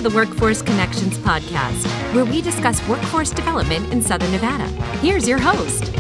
to the Workforce Connections podcast, where we discuss workforce development in Southern Nevada. Here's your host.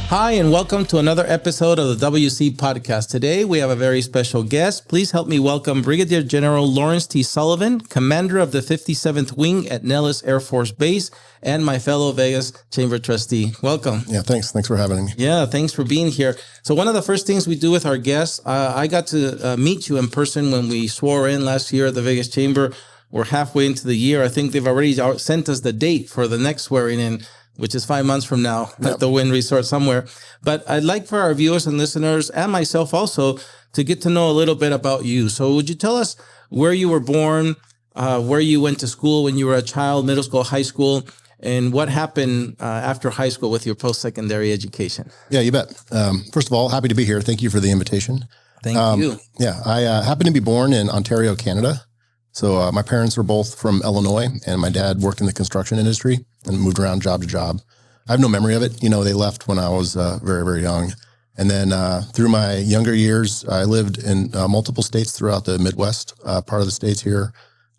Hi, and welcome to another episode of the WC podcast. Today, we have a very special guest. Please help me welcome Brigadier General Lawrence T. Sullivan, Commander of the 57th Wing at Nellis Air Force Base, and my fellow Vegas Chamber Trustee. Welcome. Yeah, thanks. Thanks for having me. Yeah, thanks for being here. So one of the first things we do with our guests, I got to meet you in person when we swore in last year at the Vegas Chamber. We're halfway into the year. I think they've already sent us the date for the next swearing in, which is 5 months from now at the Wynn Resort somewhere. But I'd like for our viewers and listeners and myself also to get to know a little bit about you. So would you tell us where you were born, where you went to school when you were a child, middle school, high school, and what happened after high school with your post-secondary education? Yeah, you bet. First of all, happy to be here. Thank you for the invitation. Thank you. Yeah, I happened to be born in Ontario, Canada. So my parents were both from Illinois, and my dad worked in the construction industry and moved around job to job. I have no memory of it. You know, they left when I was very, very young. And then through my younger years, I lived in multiple states throughout the Midwest part of the states here,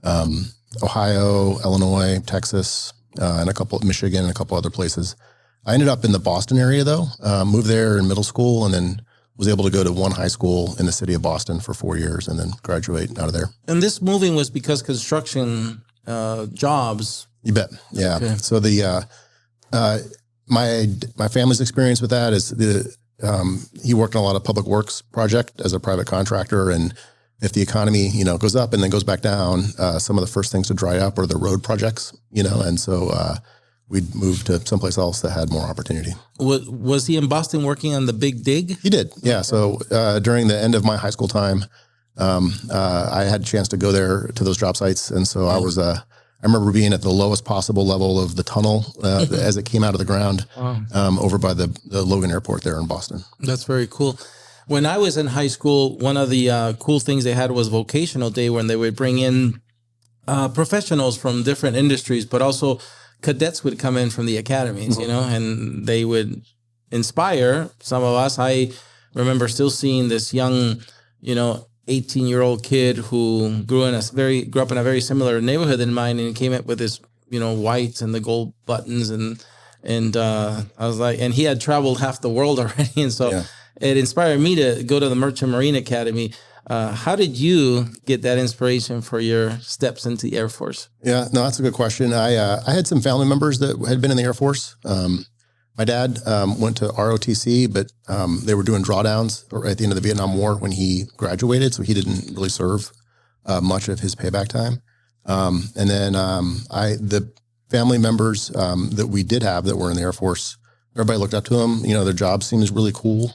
Ohio, Illinois, Texas, and Michigan, and a couple other places. I ended up in the Boston area, though, moved there in middle school, and then was able to go to one high school in the city of Boston for 4 years and then graduate out of there. And this moving was because construction jobs. You bet. Yeah. Okay. So my family's experience with that is he worked on a lot of public works project as a private contractor. And if the economy, goes up and then goes back down, some of the first things to dry up are the road projects, and so we'd moved to someplace else that had more opportunity. Was he in Boston working on the Big Dig? He did, yeah. So during the end of my high school time, I had a chance to go there to those job sites. And so I remember being at the lowest possible level of the tunnel as it came out of the ground over by the Logan Airport there in Boston. That's very cool. When I was in high school, one of the cool things they had was vocational day when they would bring in professionals from different industries, but also cadets would come in from the academies, and they would inspire some of us. I remember still seeing this young, 18-year-old kid who grew up in a very similar neighborhood than mine, and came up with his, whites and the gold buttons, and I was like, and he had traveled half the world already, and so it inspired me to go to the Merchant Marine Academy. How did you get that inspiration for your steps into the Air Force? Yeah, no, that's a good question. I had some family members that had been in the Air Force. My dad went to ROTC, but they were doing drawdowns at the end of the Vietnam War when he graduated, so he didn't really serve much of his payback time. And then the family members that we did have that were in the Air Force, everybody looked up to them. Their job seems really cool,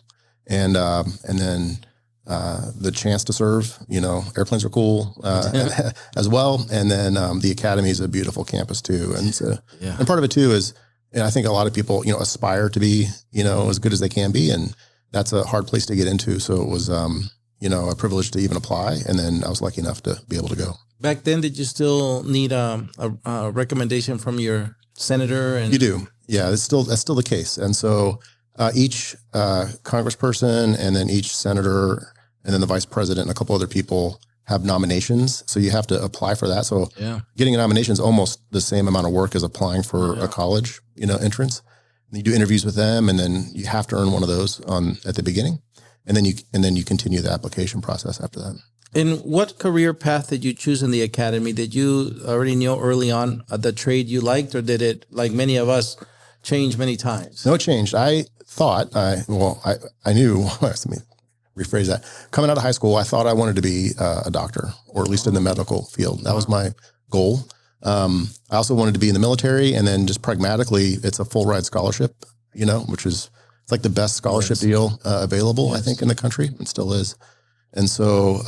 and then the chance to serve, airplanes are cool as well. And then the academy is a beautiful campus too. And so, and part of it too is, and I think a lot of people, aspire to be, as good as they can be. And that's a hard place to get into. So it was, a privilege to even apply. And then I was lucky enough to be able to go. Back then, did you still need a recommendation from your senator? And you do. Yeah, that's still the case. And so each congressperson and then each senator and then the vice president and a couple other people have nominations. So you have to apply for that. So getting a nomination is almost the same amount of work as applying for a college, entrance. And you do interviews with them, and then you have to earn one of those at the beginning. And then you continue the application process after that. And what career path did you choose in the academy? Did you already know early on the trade you liked, or did it, like many of us, change many times? No, it changed. I knew, let me rephrase that. Coming out of high school, I thought I wanted to be a doctor, or at least in the medical field. That was my goal. I also wanted to be in the military, and then just pragmatically, it's a full ride scholarship, which is, it's like the best scholarship deal available, I think, in the country, and still is. And so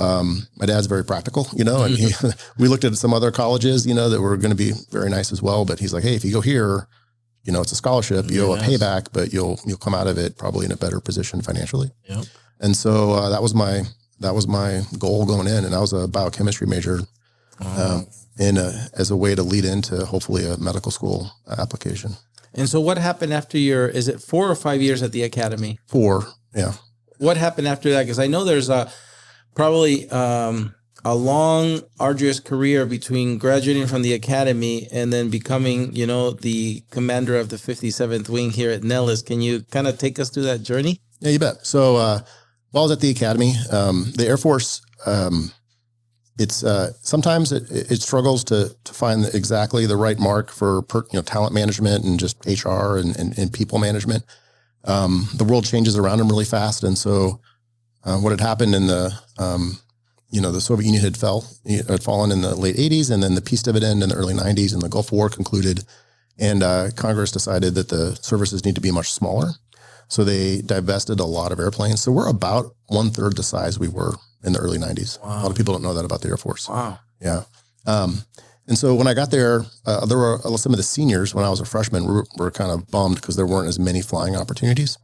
my dad's very practical, and we looked at some other colleges, that were going to be very nice as well. But he's like, hey, if you go here, it's a scholarship, you owe a payback, but you'll come out of it probably in a better position financially. Yep. And so that was my goal going in, and I was a biochemistry major as a way to lead into hopefully a medical school application. And so what happened after is it 4 or 5 years at the academy? 4, yeah. What happened after that? Because I know there's probably a long, arduous career between graduating from the academy and then becoming, the commander of the 57th Wing here at Nellis. Can you kind of take us through that journey? Yeah, you bet. So while I was at the academy, the Air Force, it's sometimes it struggles to find exactly the right mark for talent management and just HR and people management. The world changes around them really fast, and so what had happened in the Soviet Union had fallen in the late 80s, and then the peace dividend in the early 90s, and the Gulf War concluded, and Congress decided that the services need to be much smaller, so they divested a lot of airplanes. So we're about 1/3 the size we were in the early 90s. Wow. A lot of people don't know that about the Air Force. Wow. Yeah. And so when I got there, there were some of the seniors when I was a freshman were kind of bummed because there weren't as many flying opportunities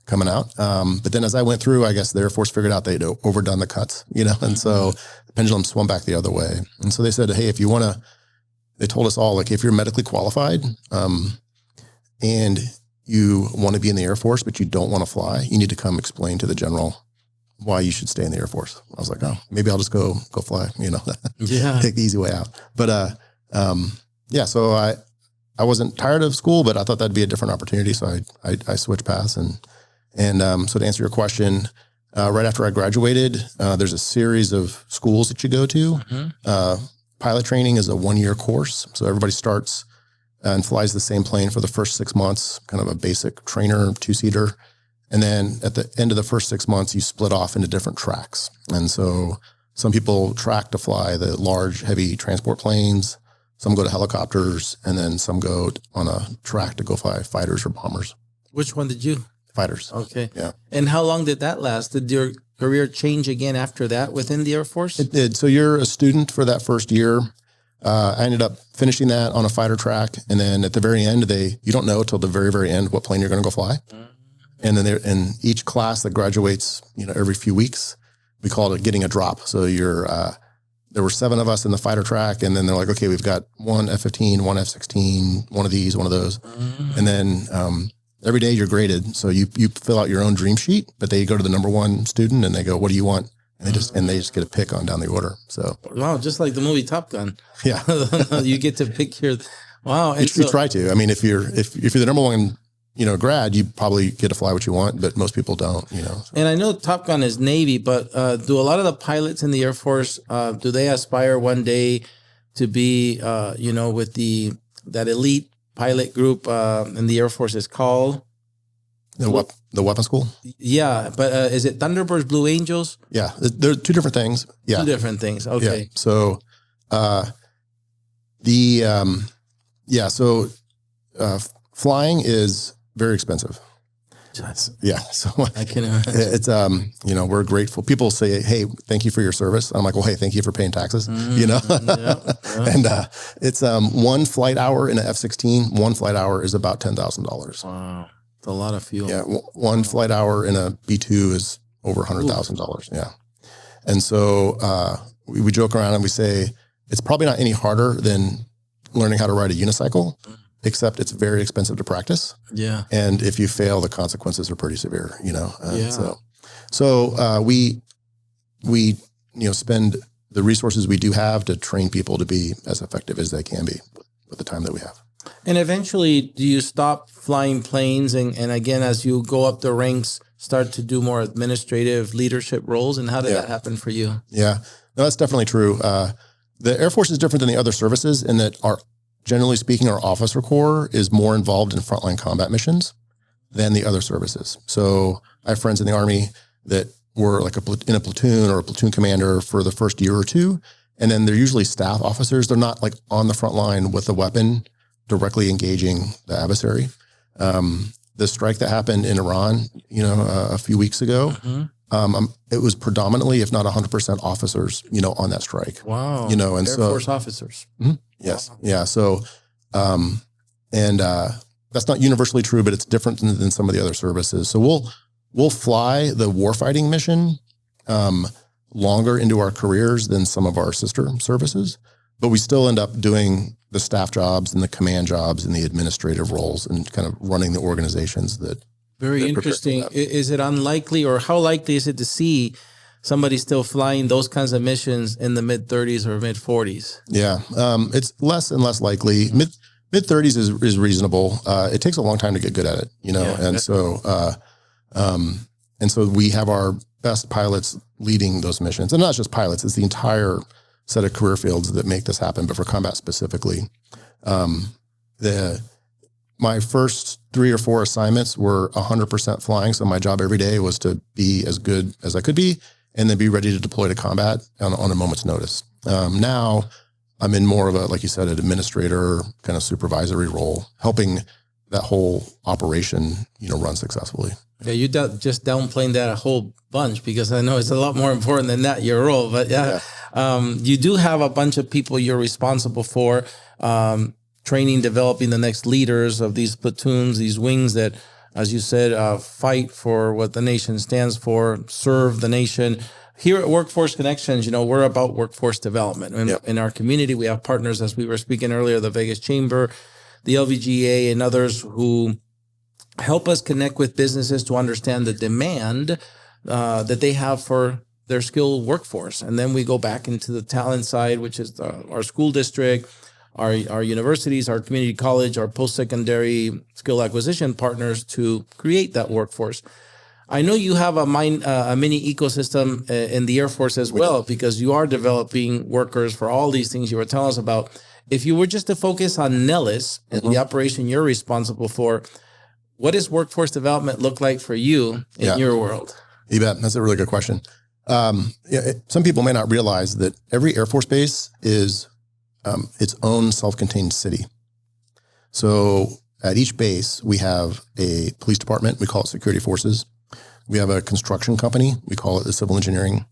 coming out. But then as I went through, I guess the Air Force figured out they'd overdone the cuts, and so the pendulum swung back the other way. And so they said, hey, if you want to, they told us all, like, if you're medically qualified and you want to be in the Air Force, but you don't want to fly, you need to come explain to the general why you should stay in the Air Force. I was like, oh, maybe I'll just go fly, Yeah. Take the easy way out. But, so I wasn't tired of school, but I thought that'd be a different opportunity. So I switched paths and so to answer your question, right after I graduated, there's a series of schools that you go to. Mm-hmm. Pilot training is a 1-year course. So everybody starts and flies the same plane for the first 6 months, kind of a basic trainer, 2-seater. And then at the end of the first 6 months, you split off into different tracks. And so some people track to fly the large, heavy transport planes. Some go to helicopters, and then some go on a track to go fly fighters or bombers. Which one did you? Fighters. Okay. Yeah. And how long did that last? Did your career change again after that within the Air Force? It did. So you're a student for that first year. I ended up finishing that on a fighter track. And then at the very end, you don't know till the very, very end what plane you're going to go fly. And then in each class that graduates, every few weeks, we call it getting a drop. So there were 7 of us in the fighter track, and then they're like, okay, we've got one F-15, one F-16, one of these, one of those. Mm-hmm. And then every day you're graded. So you fill out your own dream sheet, but they go to the number 1 student and they go, what do you want? And they just get a pick on down the order. So wow, just like the movie Top Gun. Yeah. You get to pick your wow. And you try to. I mean, if you're the number 1 grad, you probably get to fly what you want, but most people don't, So. And I know Top Gun is Navy, but do a lot of the pilots in the Air Force, do they aspire one day to be, with that elite pilot group in the Air Force is called? The weapon school? Yeah, but is it Thunderbirds, Blue Angels? Yeah, they're 2 different things. Yeah. 2 different things. Okay. Yeah. So, flying is very expensive. Yeah. So I can imagine. It's, we're grateful. People say, hey, thank you for your service. I'm like, well, hey, thank you for paying taxes, Yeah. And it's 1 flight hour in an F-16. 1 flight hour is about $10,000. Wow. It's a lot of fuel. Yeah. 1 flight hour in a B-2 is over $100,000. Yeah. And so we joke around and we say, it's probably not any harder than learning how to ride a unicycle. Except it's very expensive to practice. Yeah. And if you fail, the consequences are pretty severe, Yeah. So we spend the resources we do have to train people to be as effective as they can be with the time that we have. And eventually, do you stop flying planes and again, as you go up the ranks, start to do more administrative leadership roles? And how did that happen for you? Yeah. No, that's definitely true. The Air Force is different than the other services in that generally speaking, our officer corps is more involved in frontline combat missions than the other services. So I have friends in the Army that were like in a platoon or a platoon commander for the first year or 2. And then they're usually staff officers. They're not like on the front line with a weapon directly engaging the adversary. The strike that happened in Iran, a few weeks ago, it was predominantly, if not 100% officers, on that strike. Wow. And Air so Force officers. Mm-hmm. Yes. Wow. Yeah. So, that's not universally true, but it's different than some of the other services. So we'll fly the warfighting mission, longer into our careers than some of our sister services, but we still end up doing the staff jobs and the command jobs and the administrative roles and kind of running the organizations that. Very interesting. Is it unlikely, or how likely is it to see somebody still flying those kinds of missions in the mid 30s or mid 40s? Yeah. It's less and less likely. Mid 30s is reasonable. It takes a long time to get good at it, and so we have our best pilots leading those missions, and not just pilots, it's the entire set of career fields that make this happen. But for combat specifically, my first 3 or 4 assignments were 100% flying. So my job every day was to be as good as I could be and then be ready to deploy to combat on a moment's notice. Now I'm in more of a, like you said, an administrator kind of supervisory role, helping that whole operation, run successfully. Yeah, you just downplaying that a whole bunch, because I know it's a lot more important than that, your role. But you do have a bunch of people you're responsible for, training, developing the next leaders of these platoons, these wings that, as you said, fight for what the nation stands for, serve the nation. Here at Workforce Connections, we're about workforce development. In our community, we have partners, as we were speaking earlier, the Vegas Chamber, the LVGA, and others who help us connect with businesses to understand the demand that they have for their skilled workforce. And then we go back into the talent side, which is our school district, our universities, our community college, our post-secondary skill acquisition partners to create that workforce. I know you have a mini ecosystem in the Air Force as well, because you are developing workers for all these things you were telling us about. If you were just to focus on Nellis and the operation you're responsible for, what does workforce development look like for you in your world? You bet. That's a really good question. Some people may not realize that every Air Force base is its own self-contained city. So at each base, we have a police department. We call it security forces. We have a construction company. We call it the civil engineering.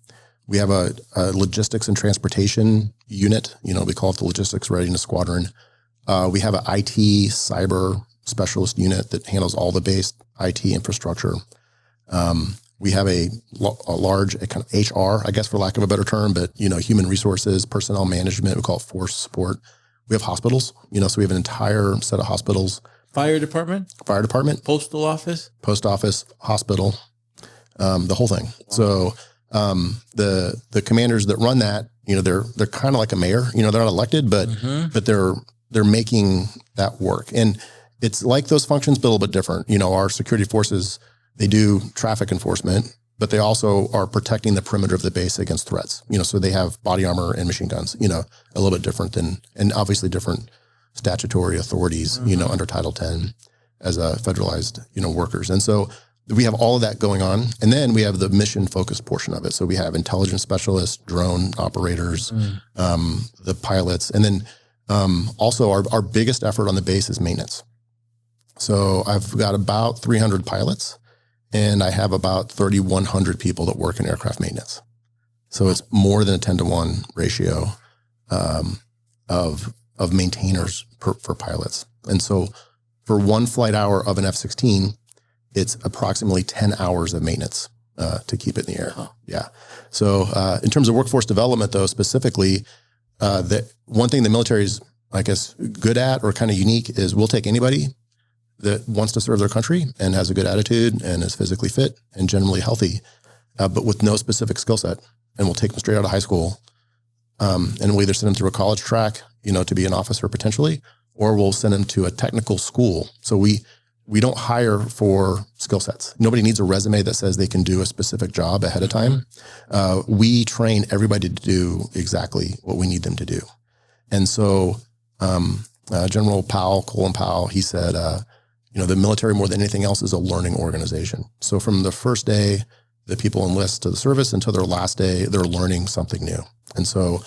We have a logistics and transportation unit. We call it the logistics readiness squadron. We have an IT cyber specialist unit that handles all the base IT infrastructure. We have a large kind of HR, I guess, for lack of a better term, but, human resources, personnel management, we call it force support. We have hospitals, so we have an entire set of hospitals. Fire department? Fire department. Postal office? Post office, hospital, the whole thing. Wow. So the commanders that run that, they're kind of like a mayor. They're not elected, but they're making that work. And it's like those functions, but a little bit different. Our security forces, they do traffic enforcement, but they also are protecting the perimeter of the base against threats. So they have body armor and machine guns, a little bit different and obviously different statutory authorities, under Title 10 as a federalized, workers. And so we have all of that going on. And then we have the mission focused portion of it. So we have intelligence specialists, drone operators, the pilots, and then also our biggest effort on the base is maintenance. So I've got about 300 pilots and I have about 3,100 people that work in aircraft maintenance. So it's more than a 10-to-1 ratio of maintainers for pilots. And so for one flight hour of an F-16, it's approximately 10 hours of maintenance to keep it in the air. Oh. Yeah. So in terms of workforce development, though, specifically, that one thing the military is, I guess, good at or kind of unique is we'll take anybody that wants to serve their country and has a good attitude and is physically fit and generally healthy, but with no specific skill set. And we'll take them straight out of high school. And we'll either send them through a college track, to be an officer potentially, or we'll send them to a technical school. So we don't hire for skill sets. Nobody needs a resume that says they can do a specific job ahead of time. We train everybody to do exactly what we need them to do. And so General Colin Powell, he said, the military more than anything else is a learning organization. So from the first day that people enlist to the service until their last day, they're learning something new. And so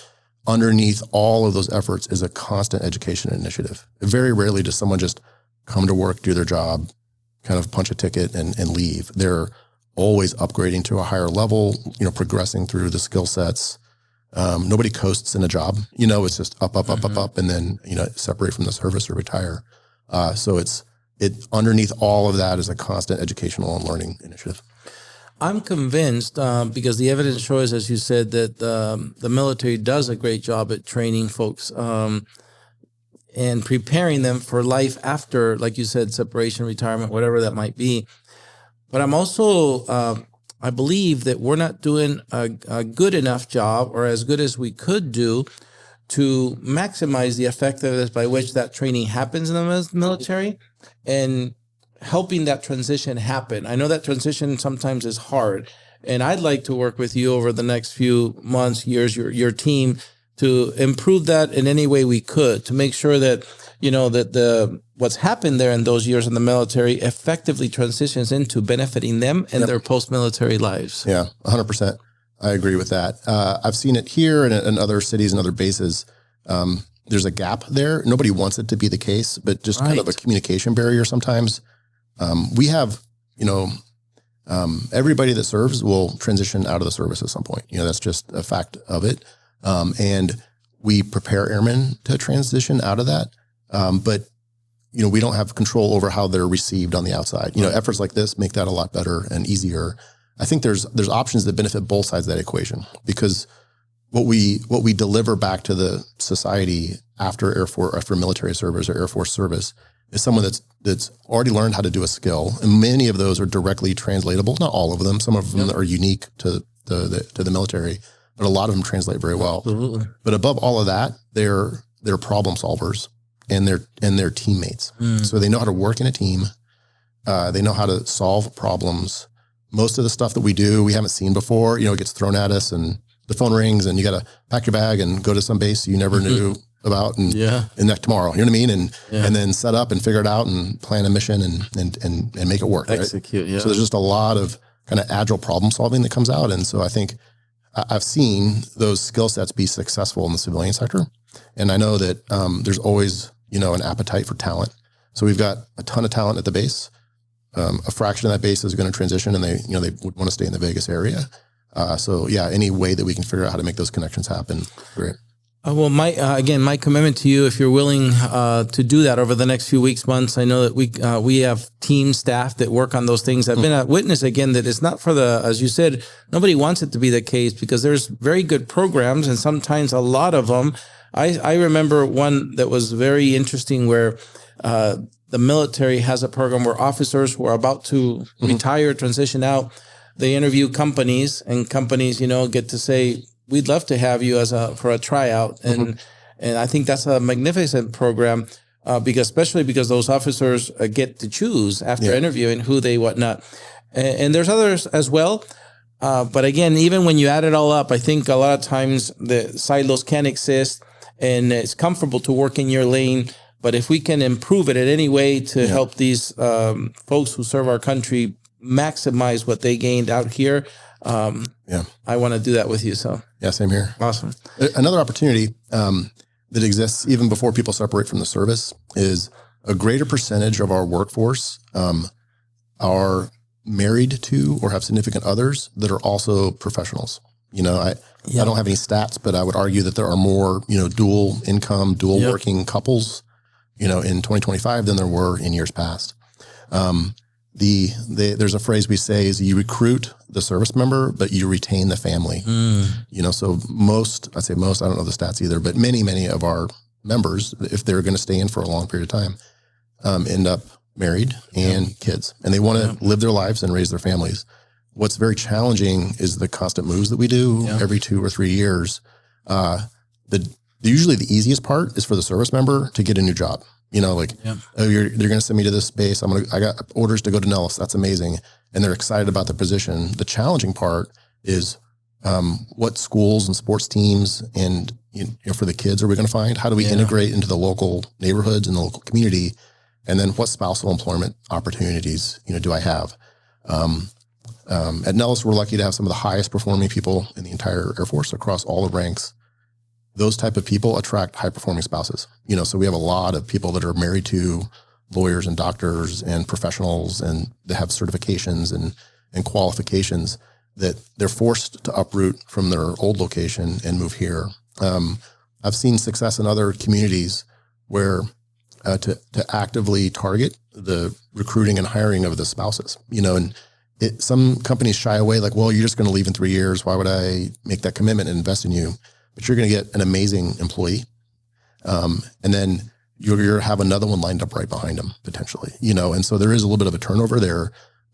underneath all of those efforts is a constant education initiative. Very rarely does someone just come to work, do their job, kind of punch a ticket and leave. They're always upgrading to a higher level, progressing through the skill sets. Nobody coasts in a job, it's just up, and then, separate from the service or retire. So it underneath all of that is a constant educational and learning initiative. I'm convinced because the evidence shows, as you said, that the military does a great job at training folks and preparing them for life after, like you said, separation, retirement, whatever that might be. But I'm also I believe that we're not doing a good enough job, or as good as we could do, to maximize the effectiveness by which that training happens in the military and helping that transition happen. I know that transition sometimes is hard, and I'd like to work with you over the next few months, years, your team, to improve that in any way we could, to make sure that, that what's happened there in those years in the military effectively transitions into benefiting them and their post-military lives. Yeah, 100%. I agree with that. I've seen it here and in other cities and other bases. There's a gap there. Nobody wants it to be the case, but just kind of a communication barrier sometimes. We have, everybody that serves will transition out of the service at some point. That's just a fact of it. And we prepare airmen to transition out of that. But we don't have control over how they're received on the outside. Efforts like this make that a lot better and easier. I think there's options that benefit both sides of that equation, because what we deliver back to the society after military service or Air Force service is someone that's already learned how to do a skill, and many of those are directly translatable. Not all of them. Some of them are unique to the military, but a lot of them translate very well. Absolutely. But above all of that, they're problem solvers and they're teammates. So they know how to work in a team. They know how to solve problems. Most of the stuff that we do, we haven't seen before. It gets thrown at us, and the phone rings, and you got to pack your bag and go to some base you never knew about, and next tomorrow. You know what I mean? And then set up and figure it out and plan a mission and make it work. Execute. Right? So there's just a lot of kind of agile problem solving that comes out, and so I think I've seen those skill sets be successful in the civilian sector, and I know that there's always an appetite for talent. So we've got a ton of talent at the base. A fraction of that base is going to transition, and they would want to stay in the Vegas area. So any way that we can figure out how to make those connections happen, great. Well, my commitment to you, if you're willing to do that over the next few weeks, months, I know that we have team staff that work on those things. I've been a witness again that it's not as you said, nobody wants it to be the case, because there's very good programs, and sometimes a lot of them. I remember one that was very interesting where the military has a program where officers who are about to retire, transition out, they interview companies, and companies, get to say, we'd love to have you for a tryout. And I think that's a magnificent program, especially because those officers get to choose after interviewing who they whatnot. And there's others as well. But again, even when you add it all up, I think a lot of times the silos can exist, and it's comfortable to work in your lane. But if we can improve it in any way to help these folks who serve our country maximize what they gained out here, I want to do that with you. So same here. Awesome. Another opportunity that exists even before people separate from the service is a greater percentage of our workforce are married to or have significant others that are also professionals. I don't have any stats, but I would argue that there are more, dual income, dual working couples, in 2025 than there were in years past. There's a phrase we say is you recruit the service member, but you retain the family. So I'd say most, I don't know the stats either, but many of our members, if they're going to stay in for a long period of time, end up married and kids, and they want to live their lives and raise their families. What's very challenging is the constant moves that we do every 2 or 3 years. Usually the easiest part is for the service member to get a new job. They're going to send me to this base. I got orders to go to Nellis. That's amazing. And they're excited about the position. The challenging part is what schools and sports teams and for the kids are we going to find? How do we integrate into the local neighborhoods and the local community? And then what spousal employment opportunities, do I have? At Nellis, we're lucky to have some of the highest performing people in the entire Air Force across all the ranks. Those type of people attract high performing spouses. So we have a lot of people that are married to lawyers and doctors and professionals, and they have certifications and qualifications that they're forced to uproot from their old location and move here. I've seen success in other communities where to actively target the recruiting and hiring of the spouses, and some companies shy away like, well, you're just going to leave in 3 years. Why would I make that commitment and invest in you? But you're going to get an amazing employee. And then you're have another one lined up right behind them potentially, and so there is a little bit of a turnover there,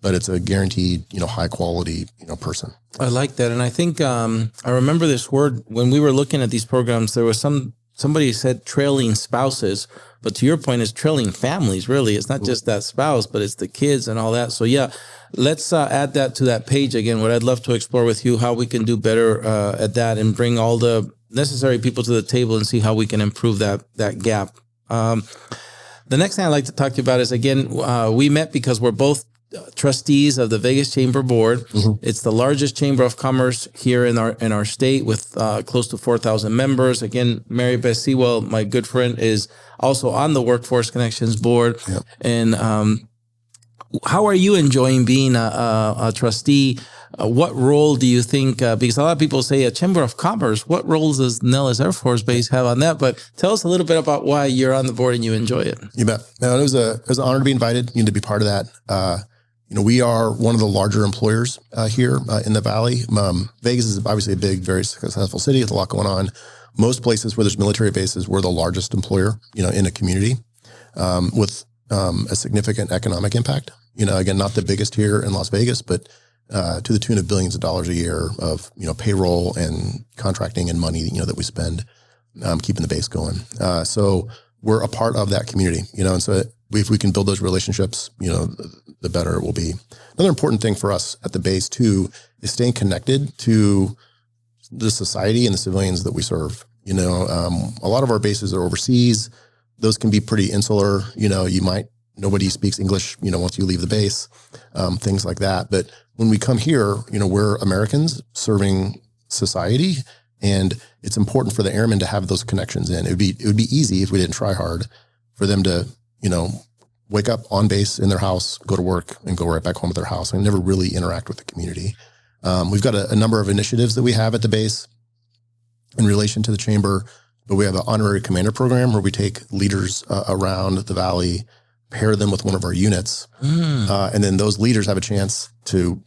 but it's a guaranteed, high quality, person. I like that. And I think I remember this word when we were looking at these programs, there was somebody said trailing spouses, but to your point, it's trailing families, really. It's not just that spouse, but it's the kids and all that. So yeah, let's add that to that page again. What I'd love to explore with you, how we can do better at that and bring all the necessary people to the table and see how we can improve that gap. The next thing I'd like to talk to you about is, again, we met because we're both trustees of the Vegas Chamber Board. Mm-hmm. It's the largest chamber of commerce here in our state with close to 4,000 members. Again, Mary Beth Sewell, my good friend, is also on the Workforce Connections Board. Yep. And how are you enjoying being a trustee? What role do you think, because a lot of people say a Chamber of Commerce, what roles does Nellis Air Force Base have on that? But tell us a little bit about why you're on the board and you enjoy it. You bet. No, it was an honor to be invited, to be part of that. We are one of the larger employers here in the Valley. Vegas is obviously a big, very successful city with a lot going on. Most places where there's military bases, we're the largest employer, in a community with a significant economic impact. Again, not the biggest here in Las Vegas, but to the tune of billions of dollars a year of, payroll and contracting and money, that we spend keeping the base going. So we're a part of that community, and so if we can build those relationships, the better it will be. Another important thing for us at the base too is staying connected to the society and the civilians that we serve. A lot of our bases are overseas. Those can be pretty insular. Nobody speaks English, once you leave the base, things like that. But when we come here, we're Americans serving society, and it's important for the airmen to have those connections in. It would be easy if we didn't try hard for them to, wake up on base in their house, go to work, and go right back home to their house and never really interact with the community. We've got a number of initiatives that we have at the base in relation to the chamber, but we have an honorary commander program where we take leaders around the Valley, pair them with one of our units, and then those leaders have a chance to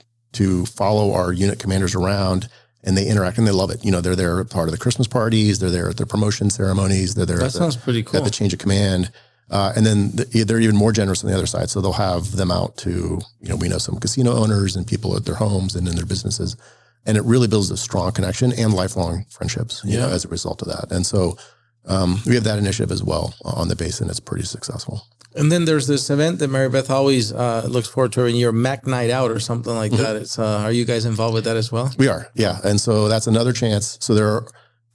follow our unit commanders around, and they interact and they love it. They're there part of the Christmas parties, they're there at the promotion ceremonies, they're there. That sounds pretty cool. At the change of command. And then they're even more generous on the other side. So they'll have them out to, we know some casino owners and people at their homes and in their businesses. And it really builds a strong connection and lifelong friendships, as a result of that. And so we have that initiative as well on the base, and it's pretty successful. And then there's this event that Mary Beth always looks forward to every year, Mac Night Out or something like that. It's are you guys involved with that as well? We are, yeah. And so that's another chance. So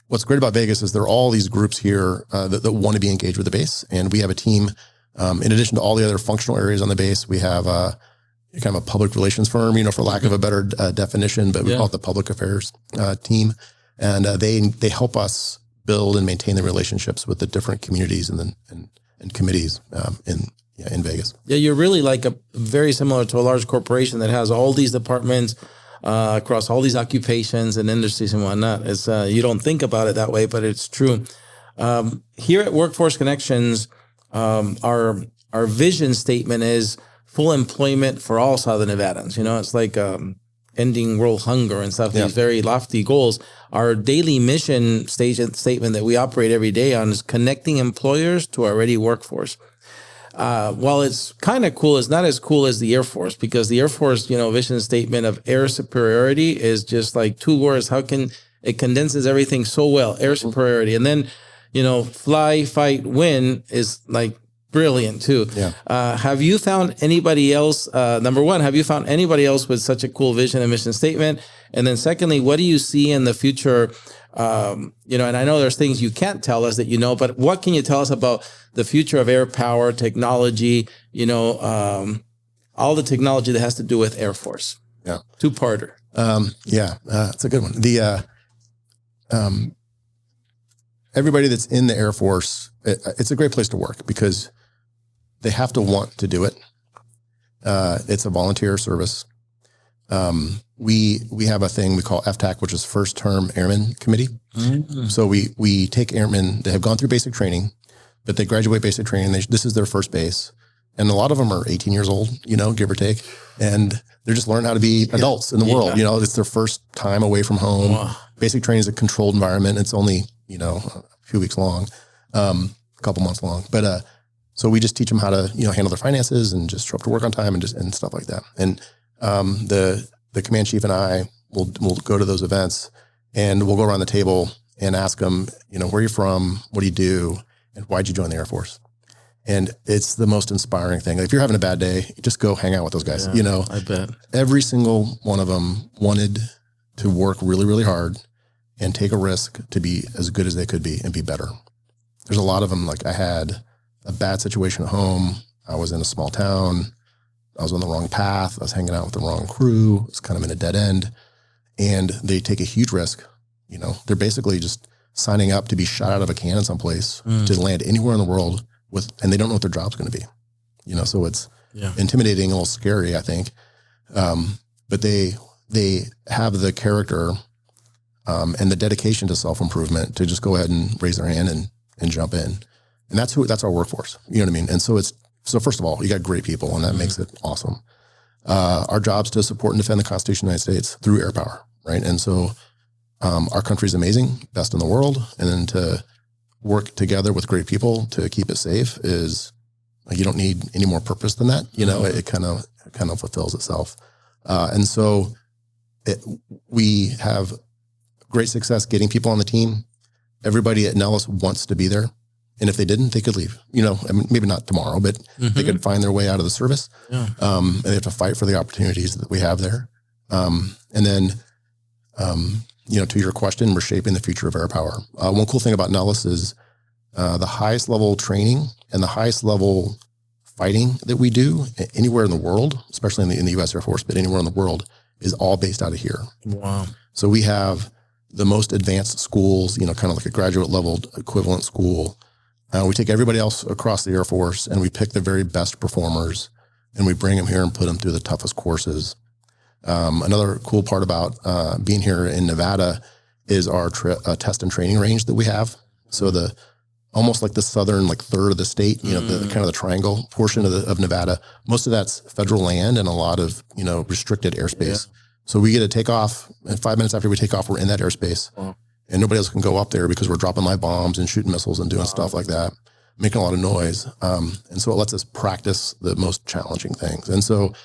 what's great about Vegas is there are all these groups here that want to be engaged with the base. And we have a team, in addition to all the other functional areas on the base, we have kind of a public relations firm, for lack of a better definition, but we call it the public affairs team. And they help us build and maintain the relationships with the different communities and committees in Vegas. Yeah, you're really like very similar to a large corporation that has all these departments across all these occupations and industries and whatnot. It's you don't think about it that way, but it's true. Here at Workforce Connections, our vision statement is full employment for all Southern Nevadans. It's like ending world hunger and stuff. These very lofty goals. Our daily mission statement that we operate every day on is connecting employers to our ready workforce. While it's kind of cool, it's not as cool as the Air Force, because the Air Force, vision statement of air superiority is just like 2 words. How can it condenses everything so well? Air superiority. And then, fly, fight, win is like brilliant too. Yeah. Have you found anybody else? Number one, have you found anybody else with such a cool vision and mission statement? And then secondly, what do you see in the future? And I know there's things you can't tell us that but what can you tell us about the future of air power, technology, all the technology that has to do with Air Force? Yeah. Two-parter. That's a good one. Everybody that's in the Air Force, it's a great place to work because they have to want to do it. It's a volunteer service. We have a thing we call FTAC, which is First Term Airmen Committee. Mm-hmm. So we take airmen that have gone through basic training, but they graduate basic training. This is their first base. And a lot of them are 18 years old, give or take. And they're just learning how to be adults in the world. It's their first time away from home. Wow. Basic training is a controlled environment. It's only, a few weeks long, a couple months long. But So we just teach them how to, handle their finances and just show up to work on time and stuff like that. And the command chief and I will go to those events and we'll go around the table and ask them, where are you from? What do you do? And why'd you join the Air Force? And it's the most inspiring thing. If you're having a bad day, just go hang out with those guys. I bet every single one of them wanted to work really, really hard and take a risk to be as good as they could be and be better. There's a lot of them. Like I had a bad situation at home. I was in a small town. I was on the wrong path. I was hanging out with the wrong crew. I was kind of in a dead end, and they take a huge risk. They're basically just signing up to be shot out of a cannon someplace to land anywhere in the world and they don't know what their job's going to be, so it's intimidating, a little scary, I think. But they have the character, and the dedication to self-improvement to just go ahead and raise their hand and jump in. And that's our workforce. You know what I mean? And so first of all, you got great people and that makes it awesome. Our job's to support and defend the Constitution of the United States through air power. Right. And so, our country's amazing, best in the world. And then to work together with great people to keep it safe is you don't need any more purpose than that. It kind of fulfills itself. And so we have great success getting people on the team. Everybody at Nellis wants to be there. And if they didn't, they could leave, maybe not tomorrow, but they could find their way out of the service. Yeah. And they have to fight for the opportunities that we have there. And then, to your question, we're shaping the future of air power. One cool thing about Nellis is the highest level training and the highest level fighting that we do anywhere in the world, especially in the U.S. Air Force, but anywhere in the world, is all based out of here. Wow. So we have the most advanced schools, kind of like a graduate level equivalent school. We take everybody else across the Air Force and we pick the very best performers and we bring them here and put them through the toughest courses. Another cool part about being here in Nevada is our test and training range that we have. So almost like the southern third of the state, the kind of the triangle portion of Nevada. Most of that's federal land and a lot of restricted airspace. Yeah. So we get to take off, and 5 minutes after we take off, we're in that airspace, and nobody else can go up there because we're dropping live bombs and shooting missiles and doing stuff like that, making a lot of noise. And so it lets us practice the most challenging things. And so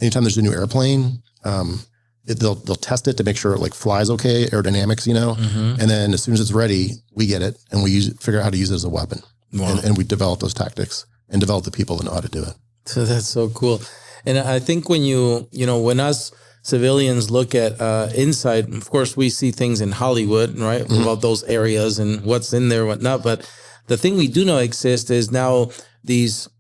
anytime there's a new airplane, they'll test it to make sure it flies okay, aerodynamics, and then as soon as it's ready, we get it and we figure out how to use it as a weapon. Wow. And we develop those tactics and develop the people that know how to do it. So that's so cool. And I think when when us civilians look at inside, of course, we see things in Hollywood, right, about those areas and what's in there, whatnot. But the thing we do know exists is now these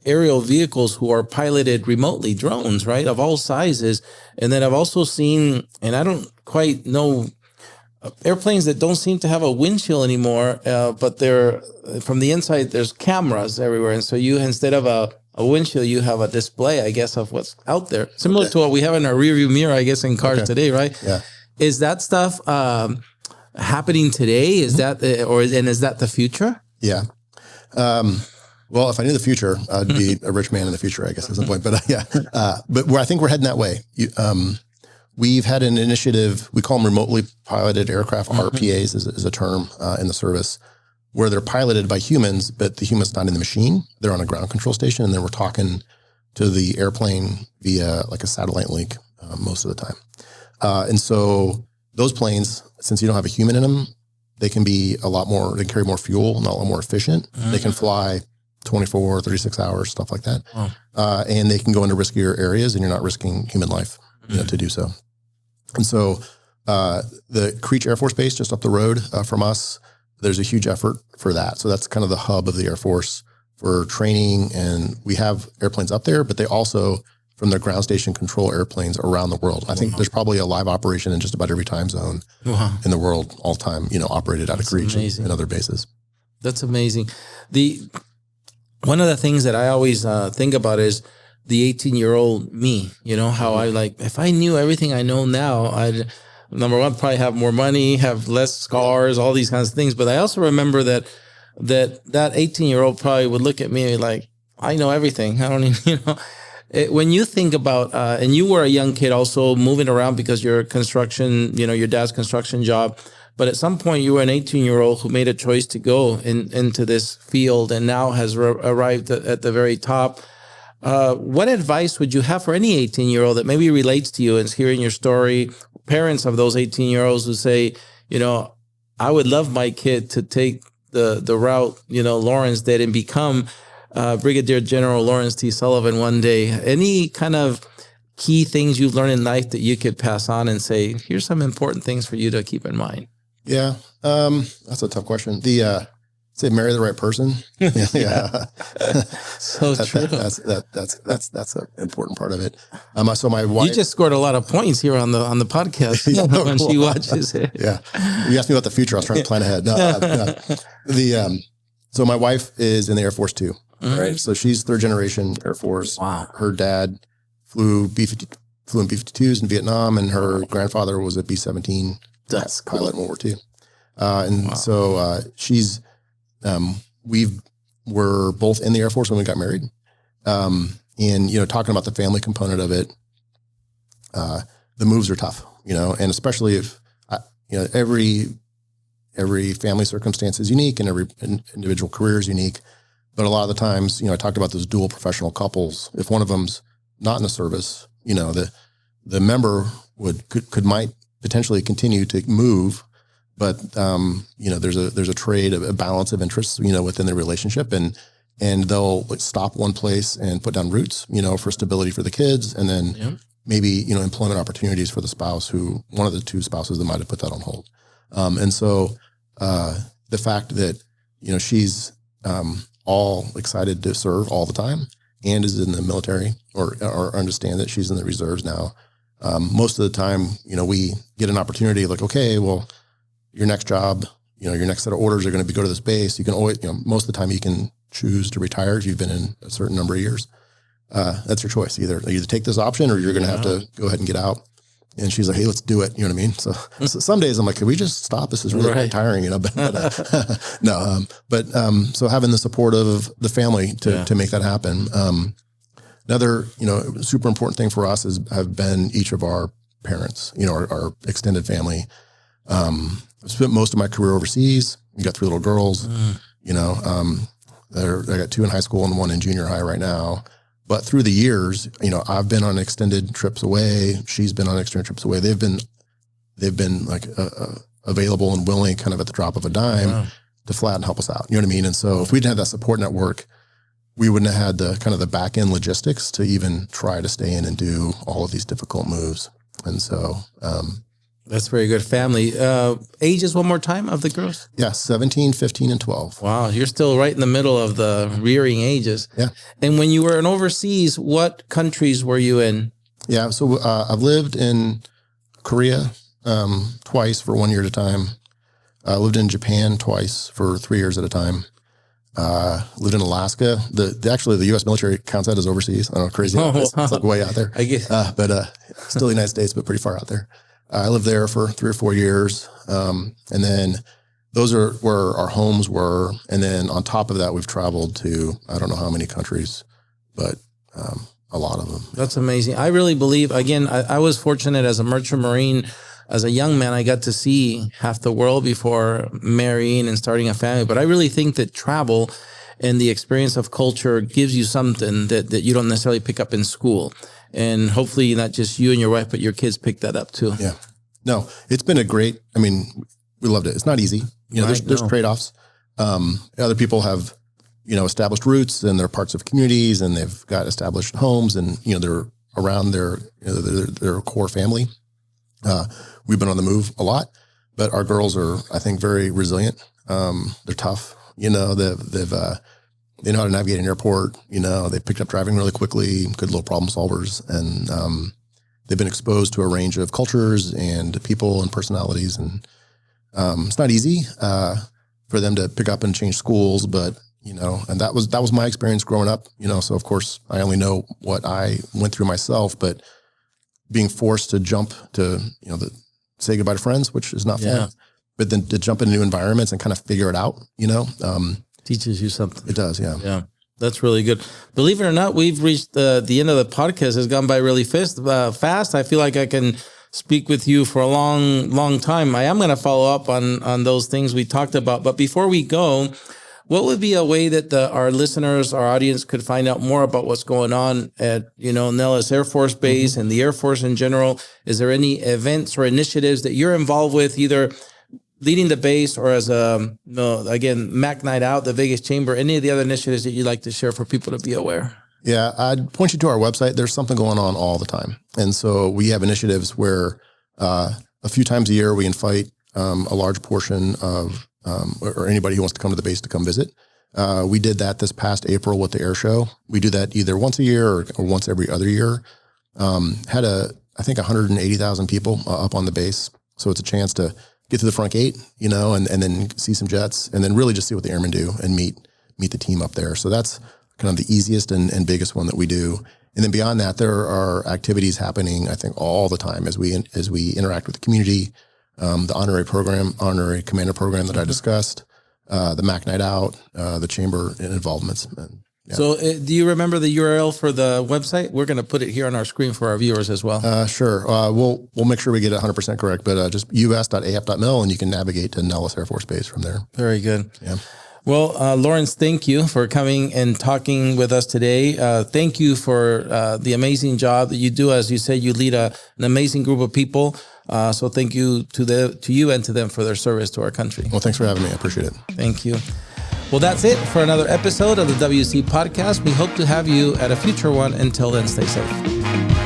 aerial vehicles who are piloted remotely, drones, right, of all sizes. And then I've also seen, and I don't quite know, airplanes that don't seem to have a windshield anymore, but they're from the inside, there's cameras everywhere. And so instead of a windshield, you have a display, I guess, of what's out there. Similar to what we have in our rearview mirror, I guess, in cars today, right? Yeah. Is that stuff happening today? Is that, is that the future? Yeah. Well, if I knew the future, I'd be a rich man in the future, I guess, at some point. But but I think we're heading that way. We've had an initiative, we call them remotely piloted aircraft, RPAs is a term in the service, where they're piloted by humans, but the human's not in the machine. They're on a ground control station, and then we're talking to the airplane via a satellite link most of the time. And so those planes, since you don't have a human in them, they can be they can carry more fuel and a lot more efficient. They can fly 24, 36 hours, stuff like that. And they can go into riskier areas and you're not risking human life to do so. And so the Creech Air Force Base just up the road from us, there's a huge effort for that. So that's kind of the hub of the Air Force for training. And we have airplanes up there, but they also, from their ground station, control airplanes around the world. I think there's probably a live operation in just about every time zone in the world, all time, operated out of Creech and other bases. That's amazing. One of the things that I always think about is the 18-year-old me, how if I knew everything I know now, I'd, number one, probably have more money, have less scars, all these kinds of things. But I also remember that 18-year-old probably would look at me like, I know everything. I don't even, when you think about, and you were a young kid also moving around because your construction, your dad's construction job, But at some point, you were an 18-year-old who made a choice to go into this field and now has arrived at the very top. What advice would you have for any 18-year-old that maybe relates to you and is hearing your story? Parents of those 18-year-olds who say, I would love my kid to take the route, Lawrence did and become Brigadier General Lawrence T. Sullivan one day. Any kind of key things you've learned in life that you could pass on and say, here's some important things for you to keep in mind? Yeah, that's a tough question. Say marry the right person. Yeah. So true. That's an important part of it. So my wife. You just scored a lot of points here on the podcast when she watches it. Yeah. You asked me about the future. I was trying to plan ahead. No. So my wife is in the Air Force too. Mm-hmm. Right. So she's third generation Air Force. Wow. Her dad flew in B-52s in Vietnam, and her grandfather was a B-17 pilot in World War II. So she's. We were both in the Air Force when we got married. And, talking about the family component of it, the moves are tough, and especially if, every family circumstance is unique and every individual career is unique. But a lot of the times, I talked about those dual professional couples. If one of them's not in the service, the member might potentially continue to move. But, there's a trade, a balance of interests, within the relationship, and they'll stop one place and put down roots, for stability for the kids. And then maybe, employment opportunities for the spouse one of the two spouses that might have put that on hold. And so, the fact that, she's, all excited to serve all the time and is in the military or understand that she's in the reserves now. Most of the time, we get an opportunity like, okay, well, your next job, your next set of orders are going to go to this base. You can always, most of the time you can choose to retire if you've been in a certain number of years. That's your choice. Either take this option or you're going to have to go ahead and get out. And she's like, hey, let's do it. You know what I mean? So some days I'm like, can we just stop? This is really tiring, but no. So having the support of the family to make that happen. Another, super important thing for us have been each of our parents, our extended family. I've spent most of my career overseas. We got 3 little girls, I got 2 in high school and 1 in junior high right now. But through the years, I've been on extended trips away. She's been on extended trips away. They've been like available and willing, kind of at the drop of a dime, to flat and help us out. You know what I mean? And so if we didn't have that support network, we wouldn't have had the kind of the back end logistics to even try to stay in and do all of these difficult moves. And so, that's very good. Family. Ages one more time of the girls? Yeah, 17, 15, and 12. Wow, you're still right in the middle of the rearing ages. Yeah. And when you were in overseas, what countries were you in? Yeah, so I've lived in Korea twice for 1 year at a time. I lived in Japan twice for 3 years at a time. Lived in Alaska. Actually, the U.S. military counts that as overseas. I don't know, crazy. It's like way out there. I guess. But still the United States, but pretty far out there. I lived there for 3 or 4 years. And then those are where our homes were. And then on top of that, we've traveled to, I don't know how many countries, but a lot of them. That's amazing. I really believe, again, I was fortunate as a merchant marine. As a young man, I got to see half the world before marrying and starting a family. But I really think that travel and the experience of culture gives you something that you don't necessarily pick up in school. And hopefully not just you and your wife, but your kids pick that up too. Yeah. No, it's been we loved it. It's not easy. There's trade-offs. Other people have, established roots and they're parts of communities and they've got established homes and, they're around their core family. We've been on the move a lot, but our girls are, I think, very resilient. They're tough. They know how to navigate an airport. They picked up driving really quickly, good little problem solvers. And they've been exposed to a range of cultures and people and personalities. And it's not easy for them to pick up and change schools, but, and that was my experience growing up, so of course I only know what I went through myself, but being forced to jump to, say goodbye to friends, which is not fun, but then to jump into new environments and kind of figure it out, teaches you something. It does. Yeah. Yeah. That's really good. Believe it or not, we've reached the end of the podcast. Has gone by really fast. I feel like I can speak with you for a long time. I am going to follow up on those things we talked about. But before we go, what would be a way that our listeners, our audience could find out more about what's going on at, Nellis Air Force Base and the Air Force in general? Is there any events or initiatives that you're involved with, either leading the base or as again, Mac Night Out, the Vegas Chamber, any of the other initiatives that you'd like to share for people to be aware? Yeah, I'd point you to our website. There's something going on all the time. And so we have initiatives where a few times a year we invite a large portion of or anybody who wants to come to the base to come visit. We did that this past April with the air show. We do that either once a year or once every other year. Had I think 180,000 people up on the base. So it's a chance to get to the front gate, and then see some jets and then really just see what the airmen do and meet the team up there. So that's kind of the easiest and biggest one that we do. And then beyond that, there are activities happening, I think, all the time as we interact with the community. The honorary commander program that I discussed, the Mac Night Out, the chamber involvements. Yeah. So do you remember the URL for the website? We're going to put it here on our screen for our viewers as well. Sure. We'll make sure we get it 100% correct, but just us.af.mil and you can navigate to Nellis Air Force Base from there. Very good. Yeah. Well, Lawrence, thank you for coming and talking with us today. Thank you for the amazing job that you do. As you said, you lead an amazing group of people. So thank you to you and to them for their service to our country. Well, thanks for having me. I appreciate it. Thank you. Well, that's it for another episode of the WC Podcast. We hope to have you at a future one. Until then, stay safe.